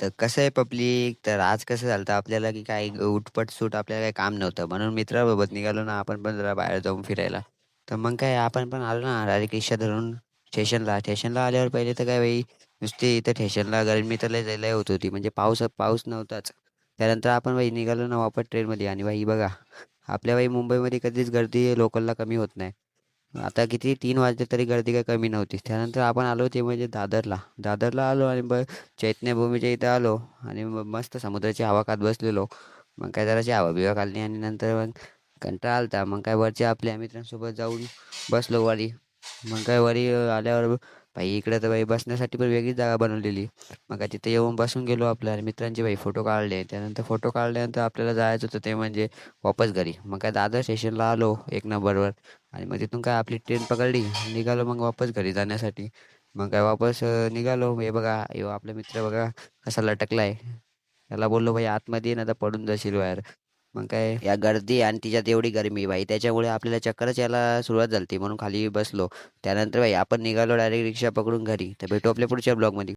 तर कसं आहे पब्लिक, तर आज कसं झालं होतं आपल्याला, की काही उठपट-सूट आपल्याला काही काम नव्हतं. म्हणून मित्रासोबत निघालो ना आपण पण जरा बाहेर जाऊन फिरायला. तर मग काय आपण पण आलो ना डायरेक्ट रिक्षा धरून स्टेशनला. स्टेशनला आल्यावर पहिले तर काय भाई नुसती इथं स्टेशनला गरमी तर लय लय होत होती. म्हणजे पाऊस पाऊस नव्हताच. त्यानंतर आपण भाई निघालो ना वापस ट्रेनमध्ये आणि भाई बघा, आपल्या भाई मुंबईमध्ये कधीच गर्दी लोकलला कमी होत नाही. आता किती 3 वाजले तरी गर्दी काही कमी नव्हती. त्यानंतर आपण आलो ते म्हणजे दादरला. दादरला आलो आणि चैतन्यभूमीच्या इथं आलो आणि मग मस्त समुद्राची हवा खात बसलेलो. मग काय जराशी हवा-बिवा खाल्ली आणि नंतर मग कंटाळा आला मग काय वरच्या आपल्या मित्रांसोबत जाऊन बसलो वरी. मग काय वरी आल्यावर भाई इकडे तर भाई बसण्यासाठी पण वेगळीच जागा बनवलेली. मग काय तिथे येऊन बसून गेलो आपल्या मित्रांचे भाई फोटो काढले. त्यानंतर फोटो काढल्यानंतर आपल्याला जायचं होतं ते म्हणजे वापस घरी. मग काय दादर स्टेशनला आलो 1 नंबरवर. आणि मग तिथून काय आपली ट्रेन पकडली निघालो मग वापस घरी जाण्यासाठी. मग काय वापस निघालो. हे बघा ह्यो आपला मित्र बघा कसा लटकलाय. त्याला बोललो भाई आतमध्ये ये ना तर पडून जाशील बाहेर. मग काय या गर्दी आणि तिच्यात एवढी गरमी भाई त्याच्यामुळे आपल्याला चक्करच यायला सुरुवात झाली म्हणून खाली बसलो. त्यानंतर भाई आपण निघालो डायरेक्ट रिक्षा पकडून घरी. तर भेटू आपल्या पुढच्या ब्लॉगमध्ये.